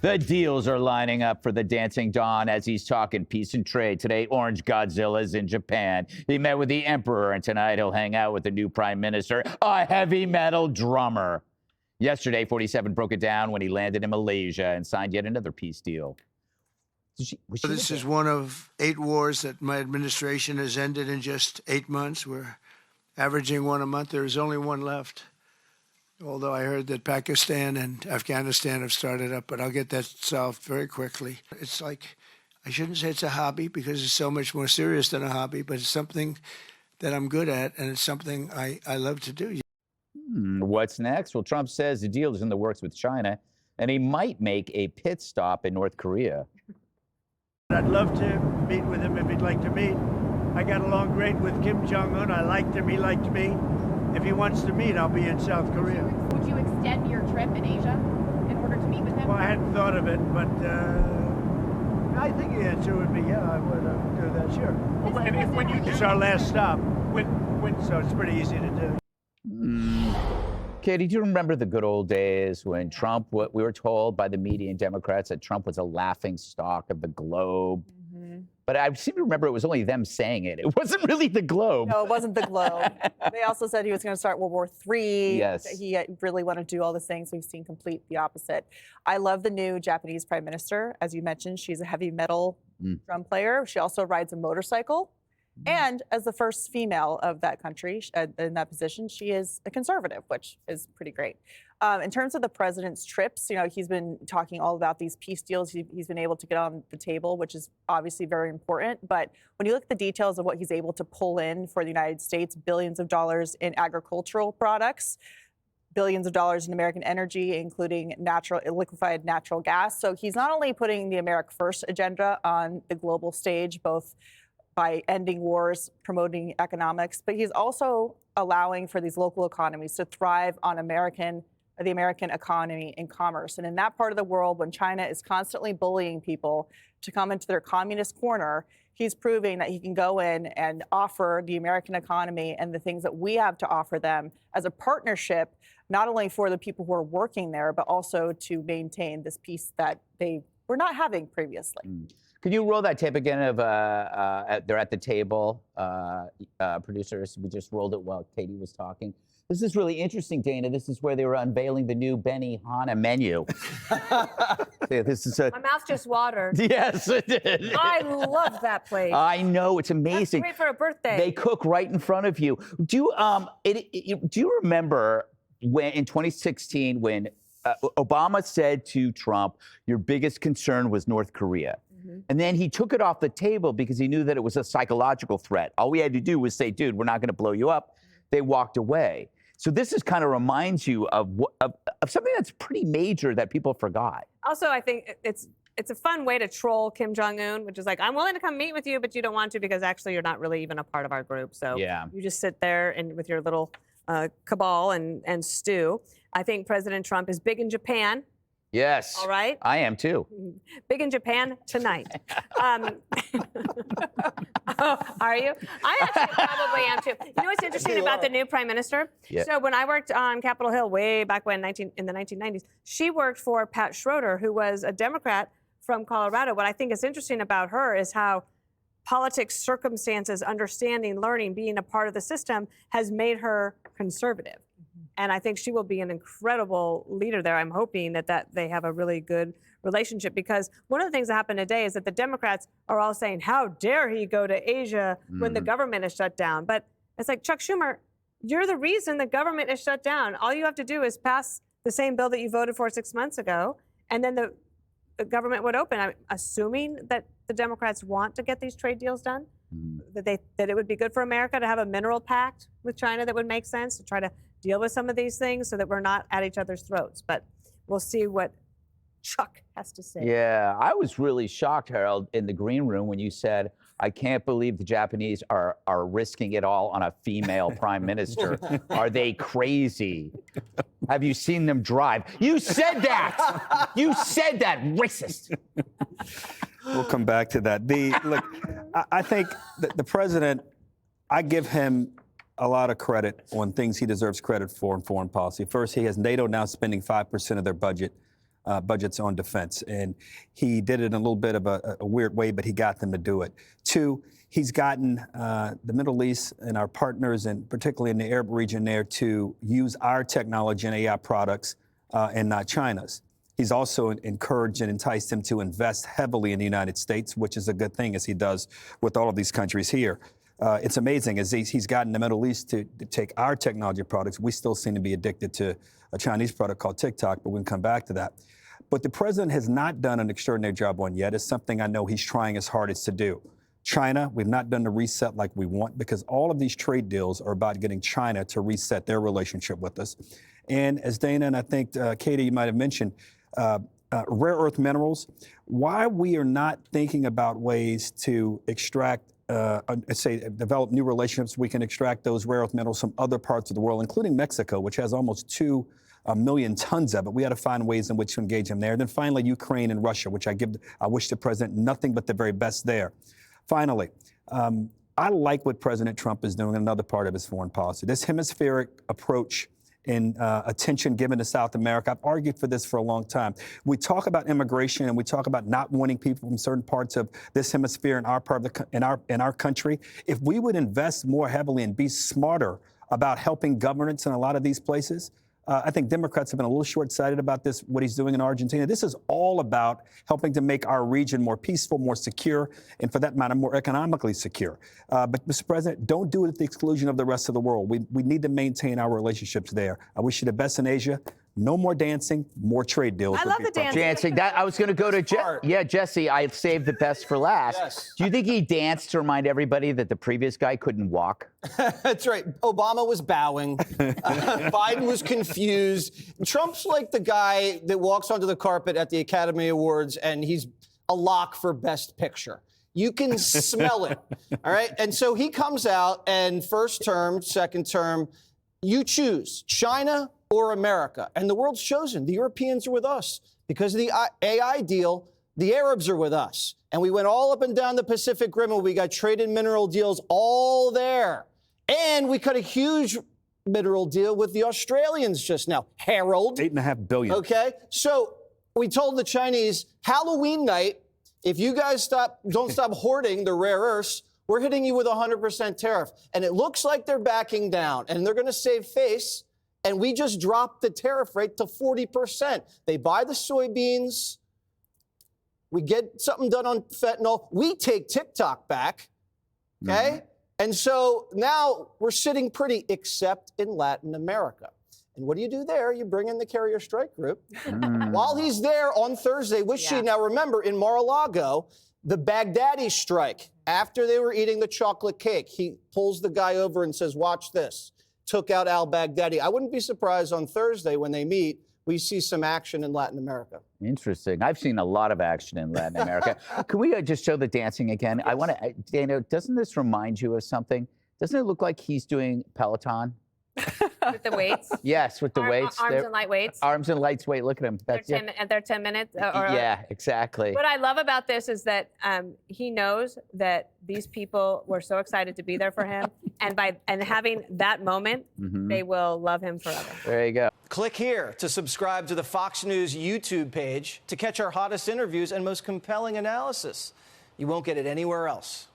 The deals are lining up for the Dancing Dawn as he's talking peace and trade. Today, Orange Godzilla's in Japan. He met with the Emperor, and tonight he'll hang out with the new Prime Minister, a heavy metal drummer. Yesterday, 47 broke it down when he landed in Malaysia and signed yet another peace deal. This is one of 8 wars that my administration has ended in just 8 months. We're averaging one a month. There is only one left. Although I heard that Pakistan and Afghanistan have started up, but I'll get that solved very quickly. It's like, I shouldn't say it's a hobby because it's so much more serious than a hobby, but it's something that I'm good at, and it's something I love to do. What's next? Well, Trump says the deal is in the works with China, and he might make a pit stop in North Korea. I'd love to meet with him if he'd like to meet. I got along great with Kim Jong-un. I liked him. He liked me. If he wants to meet, I'll be in South Korea. Would you extend your trip in Asia in order to meet with him? Well, I hadn't thought of it, but I think the answer would be, yeah, I would do that, sure. And if when you It's our last stop, so it's pretty easy to do. Katie, do you remember the good old days when Trump, we were told by the media and Democrats that Trump was a laughing stock of the globe? But I seem to remember it was only them saying it. It wasn't really the globe. No, it wasn't the globe. They also said he was going to start World War III. Yes. He really wanted to do all these things. We've seen complete the opposite. I love the new Japanese prime minister. As you mentioned, she's a heavy metal drum player. She also rides a motorcycle. And as the first female of that country in that position, she is a conservative, which is pretty great. In terms of the president's trips, you know, he's been talking all about these peace deals he's been able to get on the table, which is obviously very important. But when you look at the details of what he's able to pull in for the United States, billions of dollars in agricultural products, billions of dollars in American energy, including liquefied natural gas. So he's not only putting the America First agenda on the global stage, both by ending wars, promoting economics, but he's also allowing for these local economies to thrive on the American economy and commerce. And in that part of the world, when China is constantly bullying people to come into their communist corner, he's proving that he can go in and offer the American economy and the things that we have to offer them as a partnership, not only for the people who are working there, but also to maintain this peace that they were not having previously. Could you roll that tape again of they're at the table, producers? We just rolled it while Katie was talking. This is really interesting, Dana. This is where they were unveiling the new Benihana menu. This is My mouth just watered. Yes, it did. I love that place. I know, it's amazing. That's great for a birthday. They cook right in front of you. Do you remember when in 2016 when Obama said to Trump, your biggest concern was North Korea? And then he took it off the table because he knew that it was a psychological threat. All we had to do was say, dude, we're not going to blow you up. They walked away. So this is kind of reminds you of something that's pretty major that people forgot. Also, I think it's a fun way to troll Kim Jong-un, which is like, I'm willing to come meet with you, but you don't want to because actually you're not really even a part of our group. So you just sit there and with your little cabal and stew. I think President Trump is big in Japan. Yes. All right. I am too. Big in Japan tonight. Oh, are you? I actually probably am too. You know what's interesting about the new prime minister? Yeah. So when I worked on Capitol Hill way back when, in the 1990s, she worked for Pat Schroeder, who was a Democrat from Colorado. What I think is interesting about her is how politics, circumstances, understanding, learning, being a part of the system has made her conservative. And I think she will be an incredible leader there. I'm hoping that they have a really good relationship, because one of the things that happened today is that the Democrats are all saying, how dare he go to Asia when the government is shut down? But it's like, Chuck Schumer, you're the reason the government is shut down. All you have to do is pass the same bill that you voted for 6 months ago, and then the government would open. I'm assuming that the Democrats want to get these trade deals done, that it would be good for America to have a mineral pact with China that would make sense to try to deal with some of these things so that we're not at each other's throats. But we'll see what Chuck has to say. Yeah, I was really shocked, Harold, in the green room when you said, I can't believe the Japanese are risking it all on a female prime minister. Are they crazy? Have you seen them drive? You said that! You said that, racist! We'll come back to that. Look, I think the president, I give him a lot of credit on things he deserves credit for in foreign policy. First, he has NATO now spending 5% of their budget budgets on defense. And he did it in a little bit of a weird way, but he got them to do it. Two, he's gotten the Middle East and our partners, and particularly in the Arab region there, to use our technology and AI products and not China's. He's also encouraged and enticed him to invest heavily in the United States, which is a good thing, as he does with all of these countries here. It's amazing, as he's gotten the Middle East to take our technology products. We still seem to be addicted to a Chinese product called TikTok, but we can come back to that. But the president has not done an extraordinary job on yet. It's something I know he's trying his hardest to do. China, we've not done the reset like we want, because all of these trade deals are about getting China to reset their relationship with us. And as Dana and I think Katie, you might have mentioned, rare earth minerals, why we are not thinking about ways to extract, develop new relationships, we can extract those rare earth minerals from other parts of the world, including Mexico, which has almost 2 million tons of it. We had to find ways in which to engage them there. And then finally, Ukraine and Russia, which I wish the president nothing but the very best there. Finally, I like what President Trump is doing in another part of his foreign policy. This hemispheric approach in attention given to South America. I've argued for this for a long time. We talk about immigration and we talk about not wanting people from certain parts of this hemisphere in our part of in our country. If we would invest more heavily and be smarter about helping governance in a lot of these places, I think Democrats have been a little short-sighted about this, what he's doing in Argentina. This is all about helping to make our region more peaceful, more secure, and for that matter, more economically secure. But, Mr. President, don't do it at the exclusion of the rest of the world. We need to maintain our relationships there. I wish you the best in Asia. No more dancing, more trade deals. I love the dancing. I was going to go to Jesse. I saved the best for last. Yes. Do you think he danced to remind everybody that the previous guy couldn't walk? That's right. Obama was bowing. Biden was confused. Trump's like the guy that walks onto the carpet at the Academy Awards and he's a lock for Best Picture. You can smell it. All right. And so he comes out and first term, second term, you choose China or America. And the world's chosen. The Europeans are with us. Because of the AI deal, the Arabs are with us. And we went all up and down the Pacific Rim and we got trade and mineral deals all there. And we cut a huge mineral deal with the Australians just now. Harold. $8.5 billion. Okay. So we told the Chinese, Halloween night, if you guys don't stop hoarding the rare earths, we're hitting you with a 100% tariff. And it looks like they're backing down and they're going to save face. And we just dropped the tariff rate to 40%. They buy the soybeans. We get something done on fentanyl. We take TikTok back. Okay? Mm-hmm. And so now we're sitting pretty, except in Latin America. And what do you do there? You bring in the carrier strike group. While he's there on Thursday with Xi. Now remember, in Mar-a-Lago, the Baghdadi strike, after they were eating the chocolate cake, he pulls the guy over and says, watch this. Took out al-Baghdadi. I wouldn't be surprised on Thursday when they meet, we see some action in Latin America. Interesting. I've seen a lot of action in Latin America. Can we just show the dancing again? I want to, Dana, doesn't this remind you of something? Doesn't it look like he's doing Peloton? With the weights? Yes, with the weights. Arms and light weights. Arms and light weight. Look at him. They're 10 minutes. Yeah, exactly. What I love about this is that he knows that these people were so excited to be there for him. And having that moment, they will love him forever. There you go. Click here to subscribe to the Fox News YouTube page to catch our hottest interviews and most compelling analysis. You won't get it anywhere else.